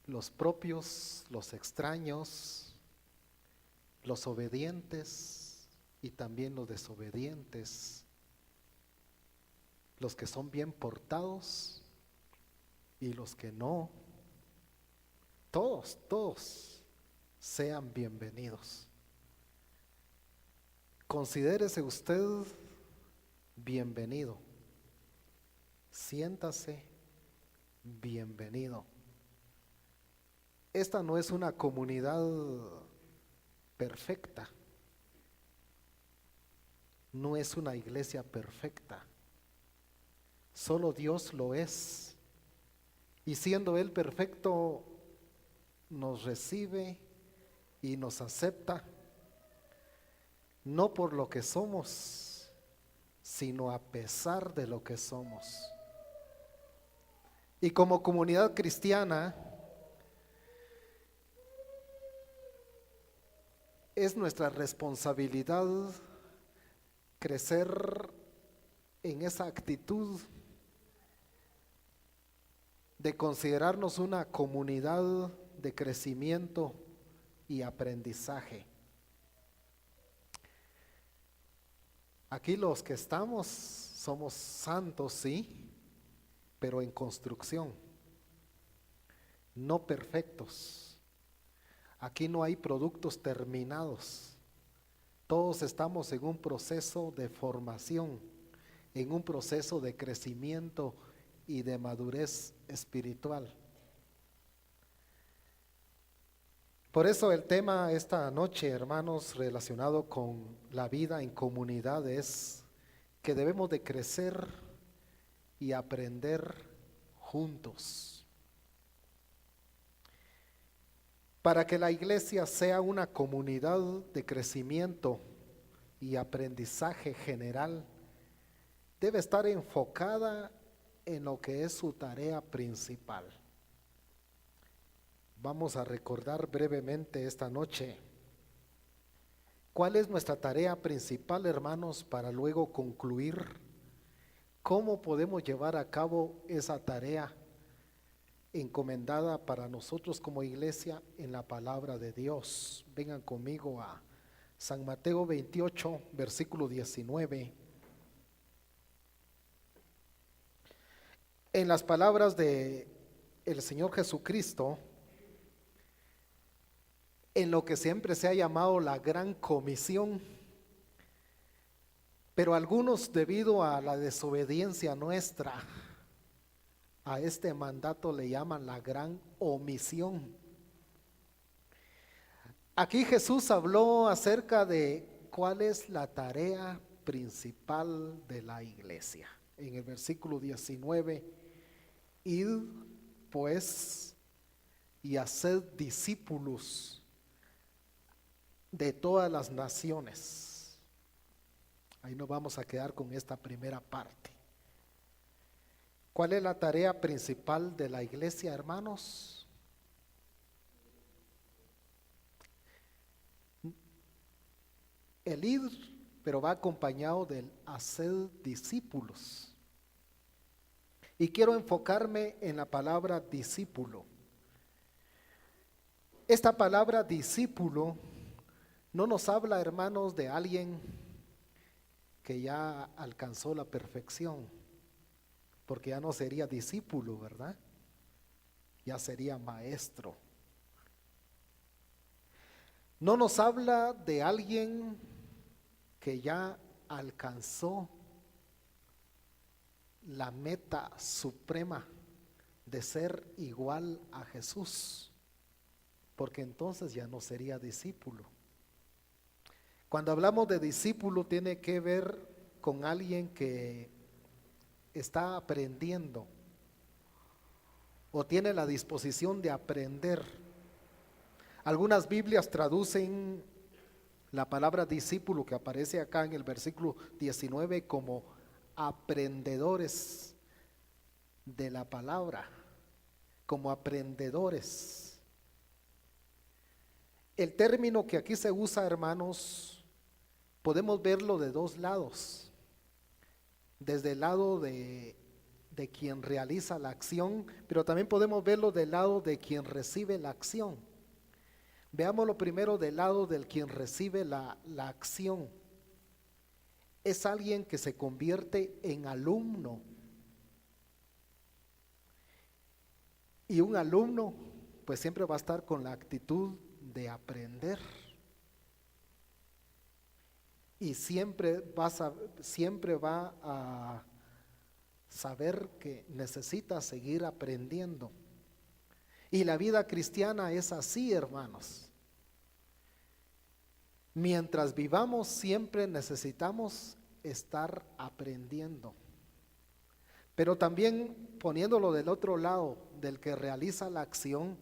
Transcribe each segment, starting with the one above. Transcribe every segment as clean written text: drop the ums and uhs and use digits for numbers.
los propios, los extraños, los obedientes y también los desobedientes, los que son bien portados y los que no, todos sean bienvenidos. Considérese usted bienvenido, siéntase bienvenido. Esta no es una comunidad perfecta, no es una iglesia perfecta, solo Dios lo es. Y siendo Él perfecto, nos recibe y nos acepta, no por lo que somos, sino a pesar de lo que somos. Y como comunidad cristiana, es nuestra responsabilidad crecer en esa actitud de considerarnos una comunidad de crecimiento y aprendizaje. Aquí los que estamos somos santos, sí, pero en construcción, no perfectos. Aquí no hay productos terminados. Todos estamos en un proceso de formación, en un proceso de crecimiento y de madurez espiritual. Por eso el tema esta noche, hermanos, relacionado con la vida en comunidad es que debemos de crecer y aprender juntos. Para que la iglesia sea una comunidad de crecimiento y aprendizaje general, debe estar enfocada en lo que es su tarea principal. Vamos a recordar brevemente esta noche cuál es nuestra tarea principal, hermanos, para luego concluir cómo podemos llevar a cabo esa tarea encomendada para nosotros como iglesia en la palabra de Dios. Vengan conmigo a San Mateo 28, versículo 19. En las palabras de el Señor Jesucristo, en lo que siempre se ha llamado la gran comisión, pero algunos, debido a la desobediencia nuestra a este mandato, le llaman la gran omisión. Aquí Jesús habló acerca de cuál es la tarea principal de la iglesia. En el versículo 19, id pues y haced discípulos de todas las naciones. Ahí nos vamos a quedar con esta primera parte. ¿Cuál es la tarea principal de la iglesia, hermanos? El ir, pero va acompañado del hacer discípulos. Y quiero enfocarme en la palabra discípulo. Esta palabra discípulo no nos habla, hermanos, de alguien que ya alcanzó la perfección, porque ya no sería discípulo, ¿verdad? Ya sería maestro. No nos habla de alguien que ya alcanzó la meta suprema de ser igual a Jesús, porque entonces ya no sería discípulo. Cuando hablamos de discípulo tiene que ver con alguien que está aprendiendo o tiene la disposición de aprender. Algunas Biblias traducen la palabra discípulo que aparece acá en el versículo 19 como aprendedores de la palabra, como aprendedores. El término que aquí se usa, hermanos, podemos verlo de dos lados. Desde el lado de quien realiza la acción, pero también podemos verlo del lado de quien recibe la acción. Veámoslo primero del lado del quien recibe la acción. Es alguien que se convierte en alumno. Y un alumno pues siempre va a estar con la actitud de aprender. Y siempre va a saber que necesita seguir aprendiendo. Y la vida cristiana es así, hermanos. Mientras vivamos siempre necesitamos estar aprendiendo. Pero también poniéndolo del otro lado, del que realiza la acción,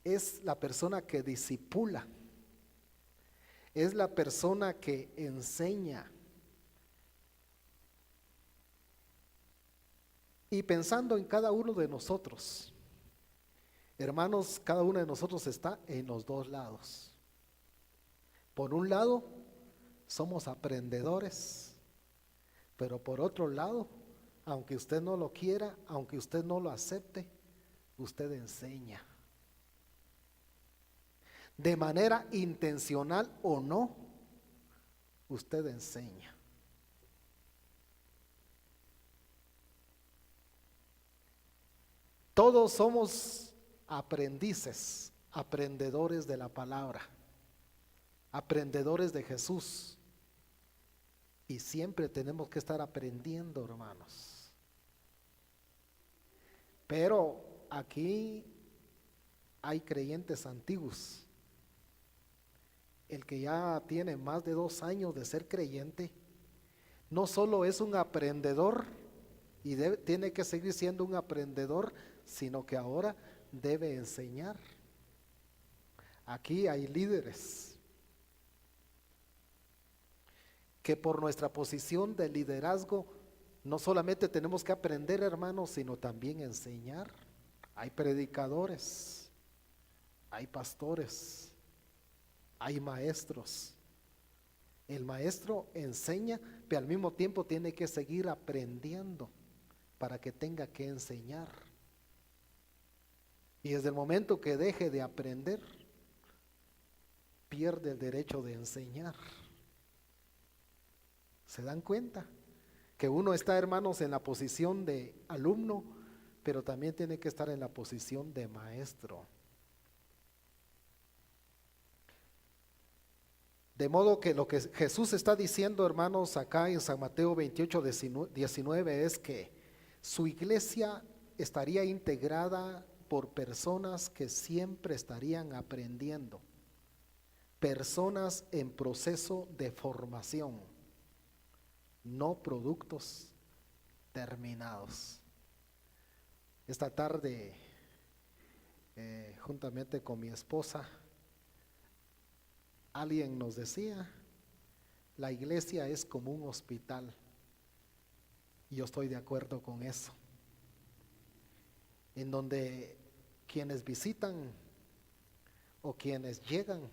es la persona que discipula, es la persona que enseña. Y pensando en cada uno de nosotros, hermanos, cada uno de nosotros está en los dos lados. Por un lado, somos aprendedores, pero por otro lado, aunque usted no lo quiera, aunque usted no lo acepte, usted enseña. De manera intencional o no, usted enseña. Todos somos aprendices, aprendedores de la palabra, aprendedores de Jesús. Y siempre tenemos que estar aprendiendo, hermanos. Pero aquí hay creyentes antiguos. El que ya tiene más de 2 años de ser creyente, no solo es un aprendedor y tiene que seguir siendo un aprendedor, sino que ahora debe enseñar. Aquí hay líderes que por nuestra posición de liderazgo no solamente tenemos que aprender, hermanos, sino también enseñar. Hay predicadores, hay pastores, hay maestros. El maestro enseña, pero al mismo tiempo tiene que seguir aprendiendo para que tenga que enseñar. Y desde el momento que deje de aprender, pierde el derecho de enseñar. ¿Se dan cuenta? Que uno está, hermanos, en la posición de alumno, pero también tiene que estar en la posición de maestro. De modo que lo que Jesús está diciendo, hermanos, acá en San Mateo 28:19 es que su iglesia estaría integrada por personas que siempre estarían aprendiendo, personas en proceso de formación, no productos terminados. Esta tarde, juntamente con mi esposa, alguien nos decía, la iglesia es como un hospital. Y yo estoy de acuerdo con eso. En donde quienes visitan o quienes llegan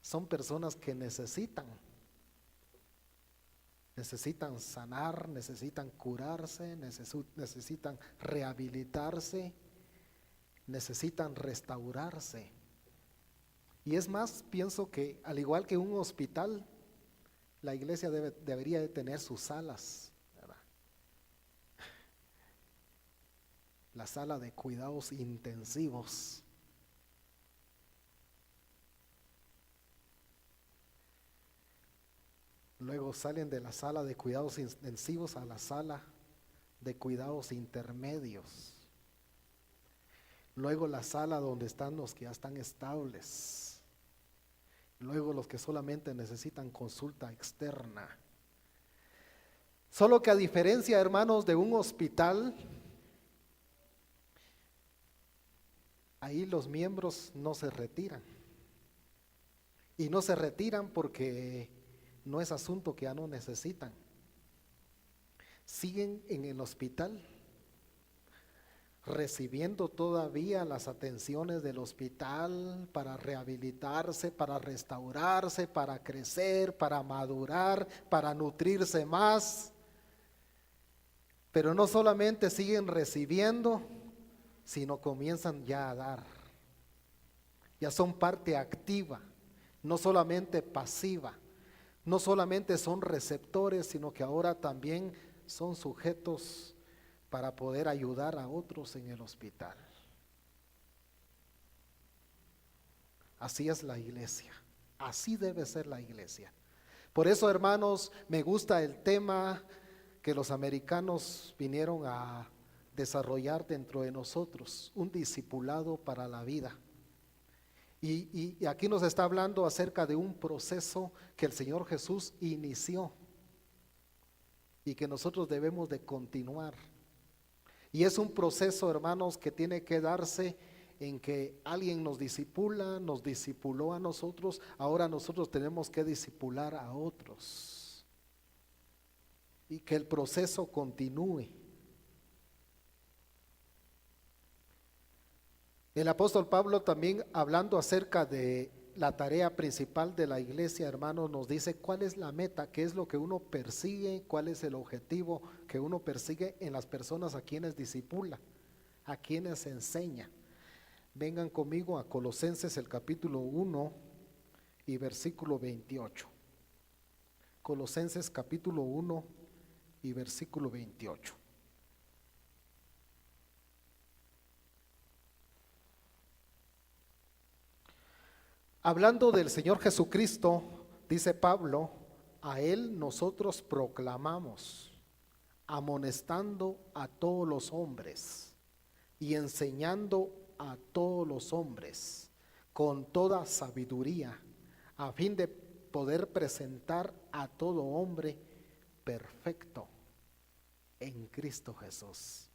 son personas que necesitan sanar, necesitan curarse, necesitan rehabilitarse, necesitan restaurarse. Y es más, pienso que al igual que un hospital, la iglesia debería de tener sus salas, ¿verdad? La sala de cuidados intensivos. Luego salen de la sala de cuidados intensivos a la sala de cuidados intermedios. Luego la sala donde están los que ya están estables. Luego los que solamente necesitan consulta externa. Solo que a diferencia, hermanos, de un hospital, ahí los miembros no se retiran. Y no se retiran porque no es asunto que ya no necesitan. Siguen en el hospital, recibiendo todavía las atenciones del hospital para rehabilitarse, para restaurarse, para crecer, para madurar, para nutrirse más. Pero no solamente siguen recibiendo, sino comienzan ya a dar. Ya son parte activa, no solamente pasiva. No solamente son receptores, sino que ahora también son sujetos para poder ayudar a otros en el hospital. Así es la iglesia, así debe ser la iglesia. Por eso, hermanos, me gusta el tema que los americanos vinieron a desarrollar dentro de nosotros, un discipulado para la vida. Y aquí nos está hablando acerca de un proceso que el Señor Jesús inició y que nosotros debemos de continuar. Y es un proceso, hermanos, que tiene que darse en que alguien nos discipula, nos discipuló a nosotros, ahora nosotros tenemos que discipular a otros. Y que el proceso continúe. El apóstol Pablo también, hablando acerca de la tarea principal de la iglesia, hermanos, nos dice cuál es la meta, qué es lo que uno persigue, cuál es el objetivo que uno persigue en las personas a quienes discipula, a quienes enseña. Vengan conmigo a Colosenses el capítulo 1 y versículo 28. Colosenses capítulo 1 y versículo 28. Hablando del Señor Jesucristo, dice Pablo, a Él nosotros proclamamos, amonestando a todos los hombres y enseñando a todos los hombres con toda sabiduría, a fin de poder presentar a todo hombre perfecto en Cristo Jesús.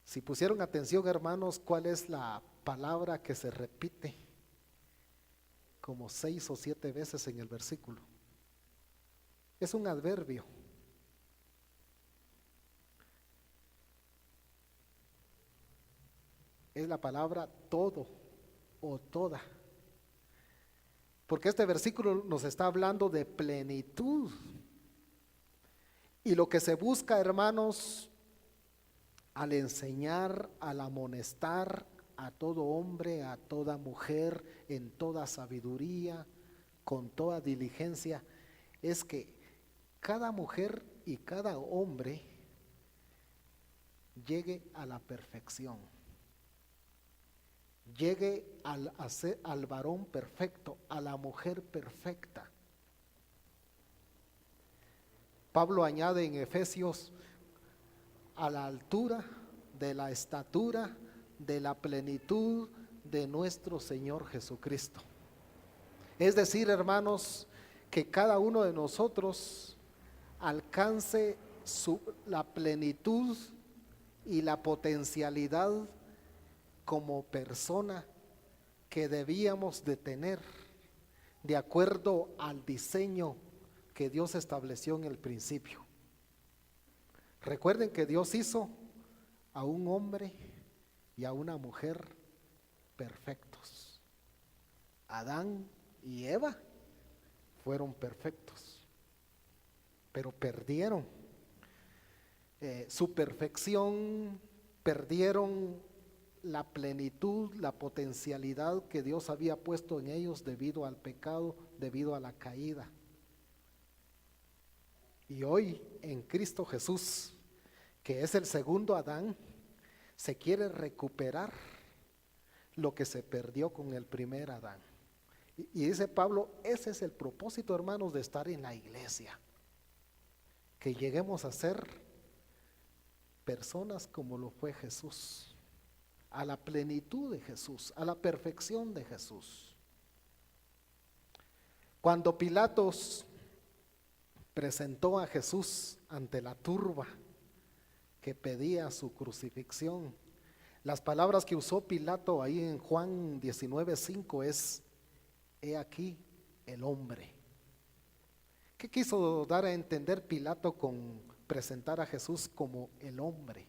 Si pusieron atención, hermanos, ¿cuál es la palabra que se repite como 6 o 7 veces en el versículo? Es un adverbio. Es la palabra todo o toda. Porque este versículo nos está hablando de plenitud. Y lo que se busca, hermanos, al enseñar, al amonestar a todo hombre, a toda mujer, en toda sabiduría, con toda diligencia, es que cada mujer y cada hombre llegue a la perfección, llegue al varón perfecto, a la mujer perfecta. Pablo añade en Efesios, a la altura de la estatura de la plenitud de nuestro Señor Jesucristo. Es decir, hermanos, que cada uno de nosotros alcance la plenitud y la potencialidad como persona que debíamos de tener de acuerdo al diseño que Dios estableció en el principio. Recuerden que Dios hizo a un hombre y a una mujer perfectos. Adán y Eva fueron perfectos, pero perdieron su perfección, perdieron la plenitud, la potencialidad que Dios había puesto en ellos debido al pecado, debido a la caída. Y hoy en Cristo Jesús, que es el segundo Adán, se quiere recuperar lo que se perdió con el primer Adán. Y dice Pablo, ese es el propósito, hermanos, de estar en la iglesia. Que lleguemos a ser personas como lo fue Jesús, a la plenitud de Jesús, a la perfección de Jesús. Cuando Pilatos presentó a Jesús ante la turba que pedía su crucifixión, las palabras que usó Pilato ahí en Juan 19:5 es: he aquí el hombre. ¿Qué quiso dar a entender Pilato con presentar a Jesús como el hombre?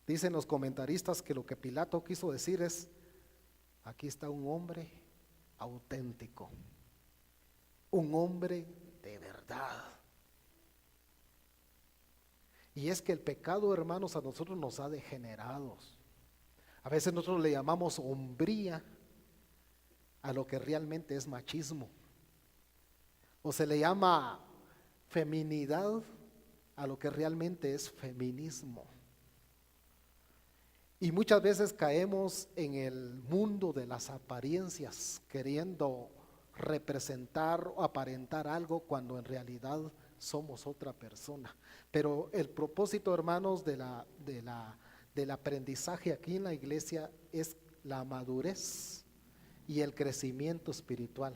Dicen los comentaristas que lo que Pilato quiso decir es: aquí está un hombre auténtico, un hombre de verdad, Y es que el pecado, hermanos, a nosotros nos ha degenerado. A veces nosotros le llamamos hombría a lo que realmente es machismo. O se le llama feminidad a lo que realmente es feminismo. Y muchas veces caemos en el mundo de las apariencias, queriendo representar o aparentar algo cuando en realidad somos otra persona. Pero el propósito, hermanos, del aprendizaje aquí en la iglesia es la madurez y el crecimiento espiritual.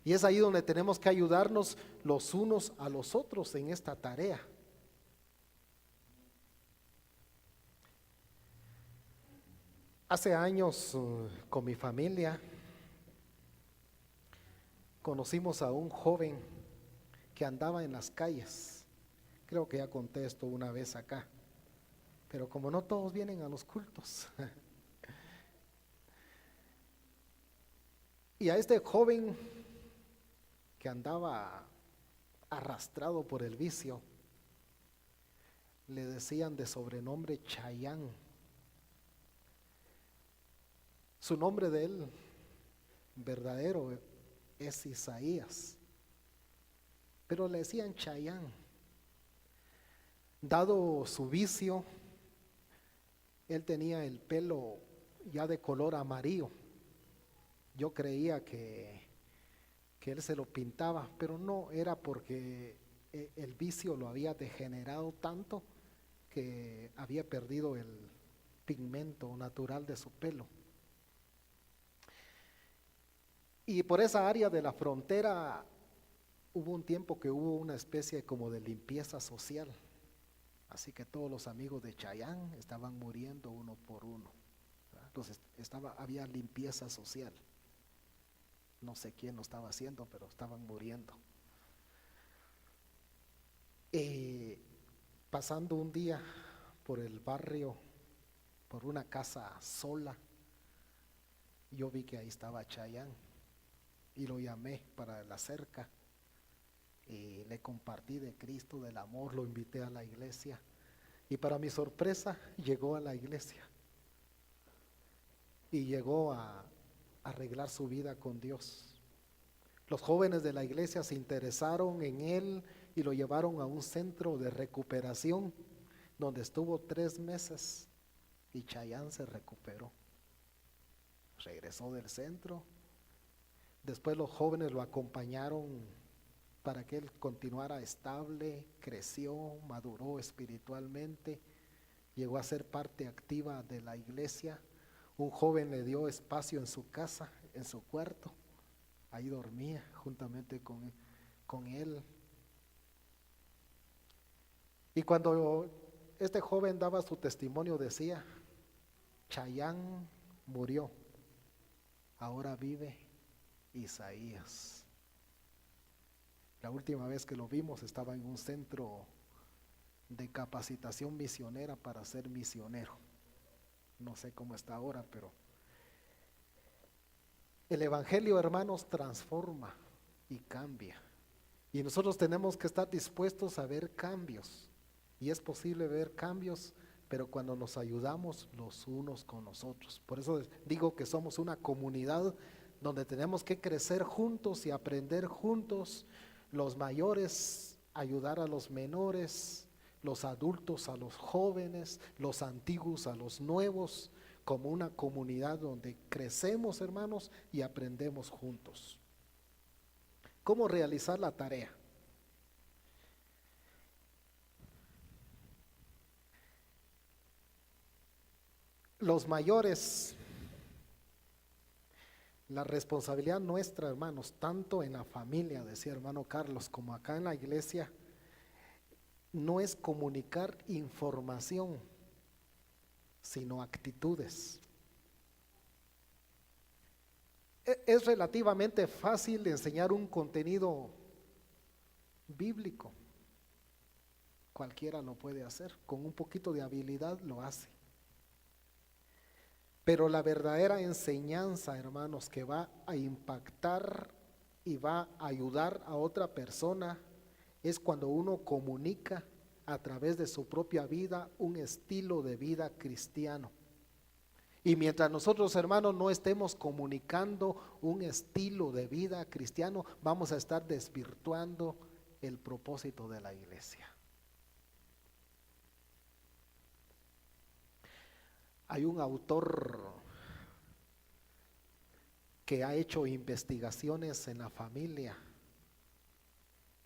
Y es ahí donde tenemos que ayudarnos los unos a los otros en esta tarea. Hace años, con mi familia, conocimos a un joven que andaba en las calles. Creo que ya conté esto una vez acá, pero como no todos vienen a los cultos. Y a este joven que andaba arrastrado por el vicio, le decían de sobrenombre Chayán. Su nombre de él verdadero es Isaías, pero le decían Chayán. Dado su vicio, él tenía el pelo ya de color amarillo. Yo creía que él se lo pintaba, pero no, era porque el vicio lo había degenerado tanto que había perdido el pigmento natural de su pelo. Y por esa área de la frontera hubo un tiempo que hubo una especie como de limpieza social. Así que todos los amigos de Chayán estaban muriendo uno por uno. Entonces había limpieza social. No sé quién lo estaba haciendo, pero estaban muriendo. Pasando un día por el barrio, por una casa sola, yo vi que ahí estaba Chayán y lo llamé para la cerca y le compartí de Cristo, del amor, lo invité a la iglesia y para mi sorpresa llegó a la iglesia y llegó a arreglar su vida con Dios. Los jóvenes de la iglesia se interesaron en él y lo llevaron a un centro de recuperación donde estuvo 3 meses y Chayán se recuperó. Regresó del centro. Después los jóvenes lo acompañaron para que él continuara estable, creció, maduró espiritualmente, llegó a ser parte activa de la iglesia. Un joven le dio espacio en su casa, en su cuarto. Ahí dormía juntamente con él. Y cuando este joven daba su testimonio decía, Chayán murió, ahora vive Isaías. La última vez que lo vimos estaba en un centro de capacitación misionera para ser misionero. No sé cómo está ahora, pero el evangelio, hermanos, transforma y cambia. Y nosotros tenemos que estar dispuestos a ver cambios. Y es posible ver cambios, pero cuando nos ayudamos los unos con los otros. Por eso digo que somos una comunidad donde tenemos que crecer juntos y aprender juntos. Los mayores ayudar a los menores, los adultos a los jóvenes, los antiguos a los nuevos, como una comunidad donde crecemos, hermanos, y aprendemos juntos. ¿Cómo realizar la tarea? Los mayores, la responsabilidad nuestra, hermanos, tanto en la familia, decía hermano Carlos, como acá en la iglesia, no es comunicar información, sino actitudes. Es relativamente fácil enseñar un contenido bíblico. Cualquiera lo puede hacer, con un poquito de habilidad lo hace. Pero la verdadera enseñanza, hermanos, que va a impactar y va a ayudar a otra persona, es cuando uno comunica a través de su propia vida un estilo de vida cristiano. Y mientras nosotros, hermanos, no estemos comunicando un estilo de vida cristiano, vamos a estar desvirtuando el propósito de la iglesia. Hay un autor que ha hecho investigaciones en la familia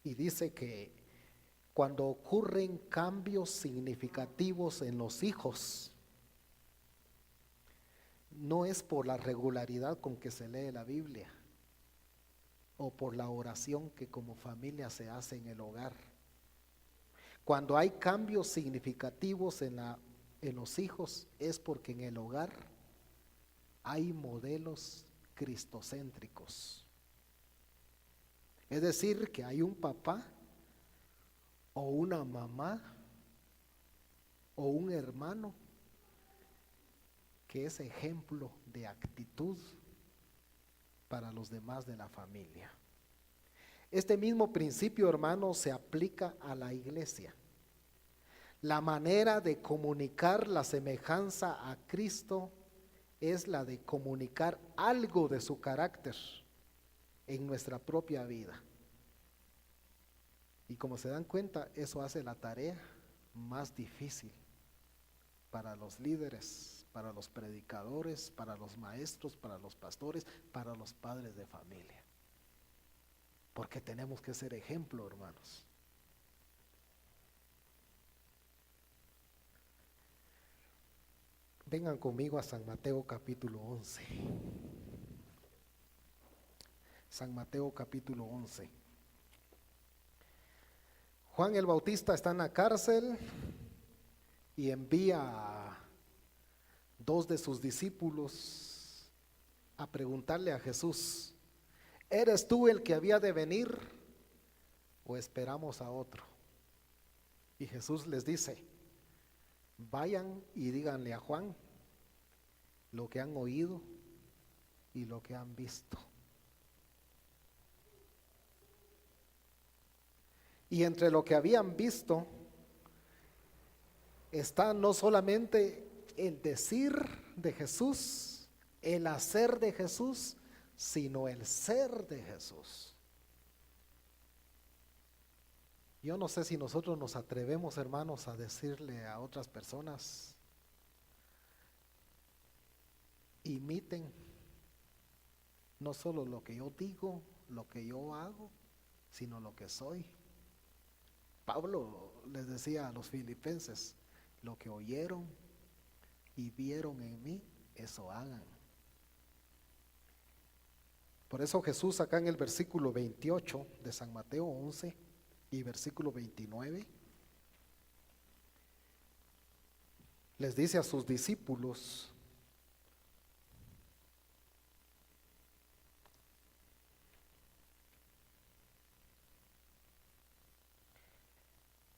y dice que cuando ocurren cambios significativos en los hijos, no es por la regularidad con que se lee la Biblia o por la oración que como familia se hace en el hogar. Cuando hay cambios significativos en los hijos, es porque en el hogar hay modelos cristocéntricos. Es decir, que hay un papá o una mamá o un hermano que es ejemplo de actitud para los demás de la familia. Este mismo principio, hermano, se aplica a la iglesia. La manera de comunicar la semejanza a Cristo es la de comunicar algo de su carácter en nuestra propia vida. Y como se dan cuenta, eso hace la tarea más difícil para los líderes, para los predicadores, para los maestros, para los pastores, para los padres de familia. Porque tenemos que ser ejemplo, hermanos. Vengan conmigo a San Mateo capítulo 11. San Mateo capítulo 11. Juan el Bautista está en la cárcel y envía a dos de sus discípulos a preguntarle a Jesús: ¿eres tú el que había de venir o esperamos a otro? Y Jesús les dice: vayan y díganle a Juan lo que han oído y lo que han visto. Y entre lo que habían visto está no solamente el decir de Jesús, el hacer de Jesús, sino el ser de Jesús. Yo no sé si nosotros nos atrevemos, hermanos, a decirle a otras personas: imiten no solo lo que yo digo, lo que yo hago, sino lo que soy. Pablo les decía a los filipenses: lo que oyeron y vieron en mí, eso hagan. Por eso Jesús acá en el versículo 28 de San Mateo 11 y versículo 29 les dice a sus discípulos: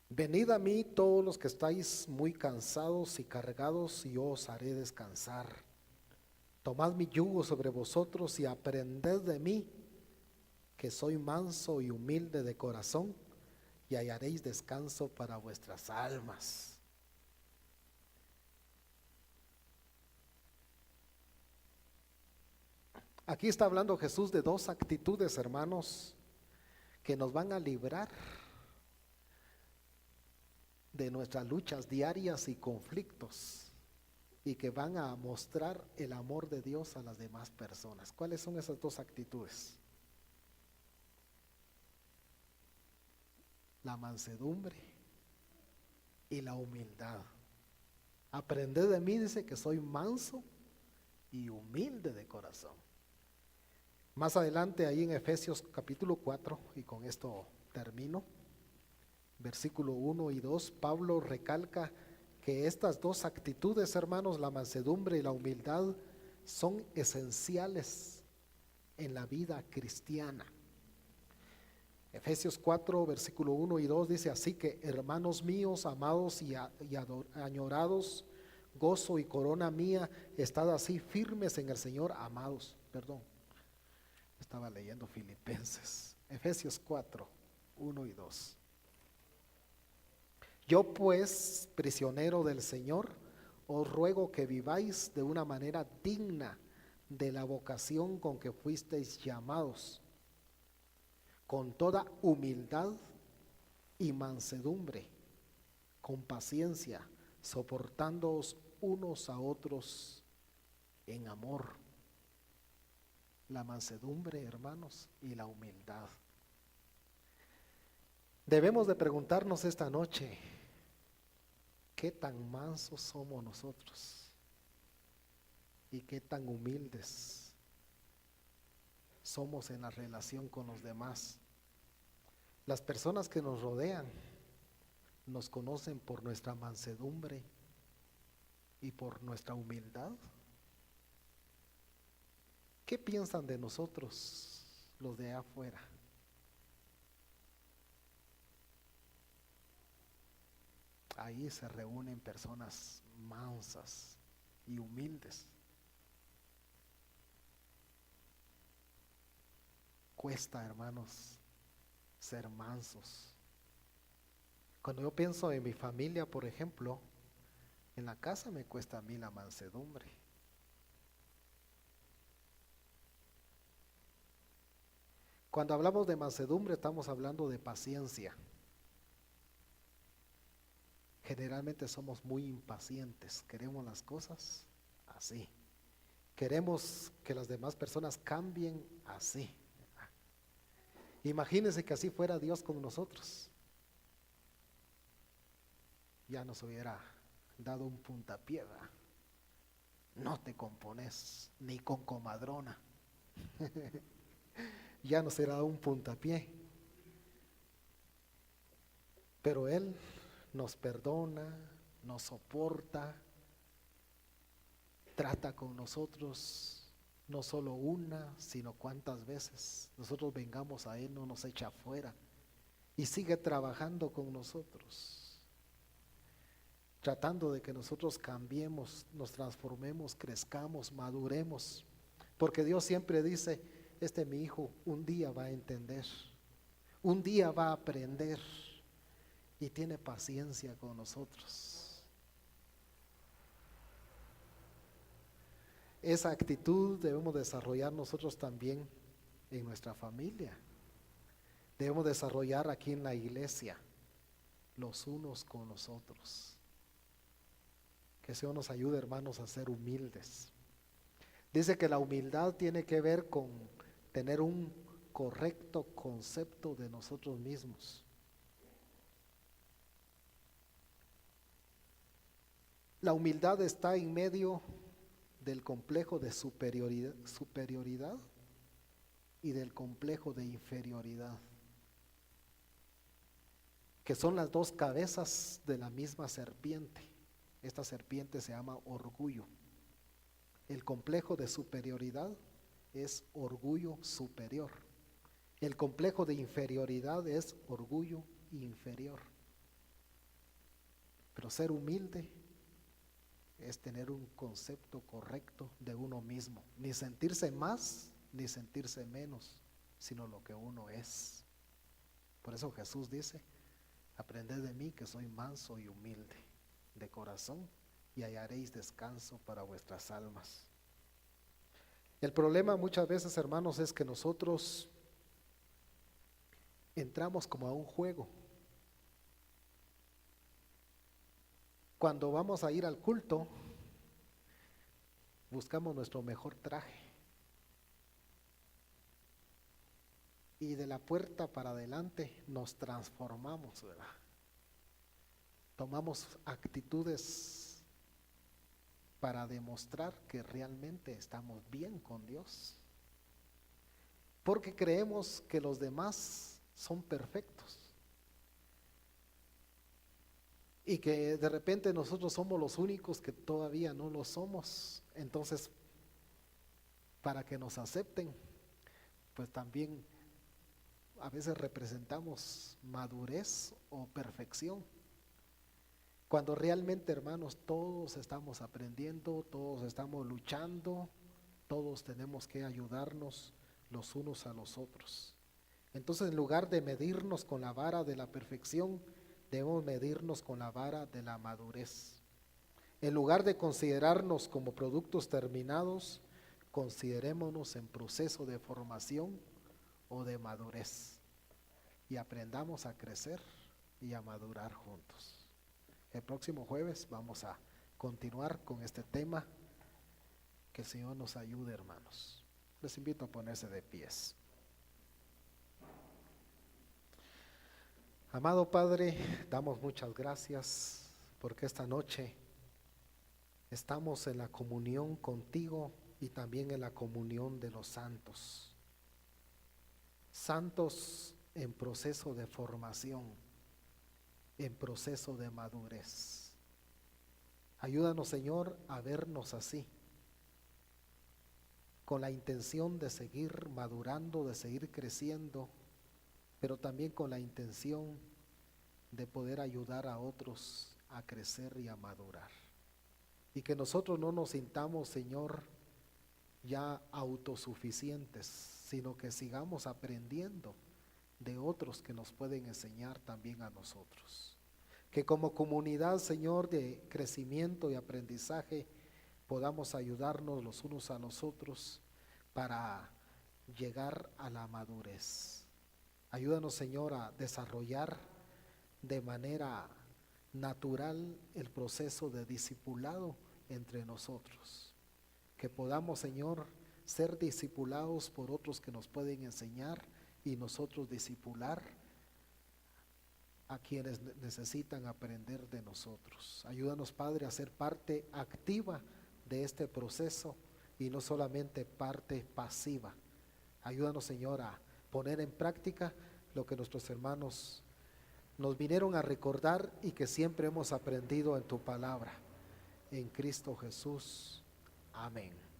venid a mí todos los que estáis muy cansados y cargados, y yo os haré descansar. Tomad mi yugo sobre vosotros y aprended de mí, que soy manso y humilde de corazón, y hallaréis descanso para vuestras almas. Aquí está hablando Jesús de dos actitudes, hermanos, que nos van a librar de nuestras luchas diarias y conflictos, y que van a mostrar el amor de Dios a las demás personas. ¿Cuáles son esas dos actitudes? La mansedumbre y la humildad. Aprended de mí, dice, que soy manso y humilde de corazón. Más adelante ahí en Efesios capítulo 4, y con esto termino, versículo 1 y 2, Pablo recalca que estas dos actitudes, hermanos, la mansedumbre y la humildad, son esenciales en la vida cristiana. Efesios 4, versículo 1 y 2 dice: así que, hermanos míos, amados y añorados, gozo y corona mía, estad así firmes en el Señor, amados. Estaba leyendo Filipenses. Efesios 4, 1 y 2. Yo pues, prisionero del Señor, os ruego que viváis de una manera digna de la vocación con que fuisteis llamados, con toda humildad y mansedumbre, con paciencia, soportándoos unos a otros en amor. La mansedumbre, hermanos, y la humildad. Debemos de preguntarnos esta noche, ¿qué tan mansos somos nosotros? ¿Y qué tan humildes somos en la relación con los demás? Las personas que nos rodean nos conocen por nuestra mansedumbre y por nuestra humildad. ¿Qué piensan de nosotros los de afuera? Ahí se reúnen personas mansas y humildes. Cuesta, hermanos, ser mansos. Cuando yo pienso en mi familia, por ejemplo, en la casa me cuesta a mí la mansedumbre. Cuando hablamos de mansedumbre estamos hablando de paciencia. Generalmente somos muy impacientes, queremos las cosas así. Queremos que las demás personas cambien así. Imagínense que así fuera Dios con nosotros. Ya nos hubiera dado un puntapié, ¿verdad? No te compones ni con comadrona. Ya nos hubiera dado un puntapié. Pero Él nos perdona, nos soporta, trata con nosotros no solo una, sino cuantas veces nosotros vengamos a Él, no nos echa afuera y sigue trabajando con nosotros, tratando de que nosotros cambiemos, nos transformemos, crezcamos, maduremos, porque Dios siempre dice, mi hijo un día va a entender, un día va a aprender y tiene paciencia con nosotros. Esa actitud debemos desarrollar nosotros también en nuestra familia. Debemos desarrollar aquí en la iglesia, los unos con los otros. Que el Señor nos ayude, hermanos, a ser humildes. Dice que la humildad tiene que ver con tener un correcto concepto de nosotros mismos. La humildad está en medio del complejo de superioridad y del complejo de inferioridad, que son las dos cabezas de la misma serpiente. Esta serpiente se llama orgullo. El complejo de superioridad es orgullo superior. El complejo de inferioridad es orgullo inferior. Pero ser humilde es tener un concepto correcto de uno mismo, ni sentirse más ni sentirse menos, sino lo que uno es. Por eso Jesús dice, aprended de mí que soy manso y humilde de corazón y hallaréis descanso para vuestras almas. El problema muchas veces, hermanos, es que nosotros entramos como a un juego. Cuando vamos a ir al culto, buscamos nuestro mejor traje. Y de la puerta para adelante nos transformamos, ¿verdad? Tomamos actitudes para demostrar que realmente estamos bien con Dios. Porque creemos que los demás son perfectos. Y que de repente nosotros somos los únicos que todavía no lo somos. Entonces, para que nos acepten, pues también a veces representamos madurez o perfección. Cuando realmente, hermanos, todos estamos aprendiendo, todos estamos luchando, todos tenemos que ayudarnos los unos a los otros. Entonces, en lugar de medirnos con la vara de la perfección, debemos medirnos con la vara de la madurez. En lugar de considerarnos como productos terminados, considerémonos en proceso de formación o de madurez y aprendamos a crecer y a madurar juntos. El próximo jueves vamos a continuar con este tema. Que el Señor nos ayude, hermanos. Les invito a ponerse de pies. Amado Padre, damos muchas gracias porque esta noche estamos en la comunión contigo y también en la comunión de los santos. Santos en proceso de formación, en proceso de madurez. Ayúdanos, Señor, a vernos así, con la intención de seguir madurando, de seguir creciendo, pero también con la intención de poder ayudar a otros a crecer y a madurar. Y que nosotros no nos sintamos, Señor, ya autosuficientes, sino que sigamos aprendiendo de otros que nos pueden enseñar también a nosotros. Que como comunidad, Señor, de crecimiento y aprendizaje, podamos ayudarnos los unos a los otros para llegar a la madurez. Ayúdanos, Señor, a desarrollar de manera natural el proceso de discipulado entre nosotros. Que podamos, Señor, ser discipulados por otros que nos pueden enseñar y nosotros discipular a quienes necesitan aprender de nosotros. Ayúdanos, Padre, a ser parte activa de este proceso y no solamente parte pasiva. Ayúdanos, Señor, a poner en práctica lo que nuestros hermanos nos vinieron a recordar y que siempre hemos aprendido en tu palabra. En Cristo Jesús. Amén.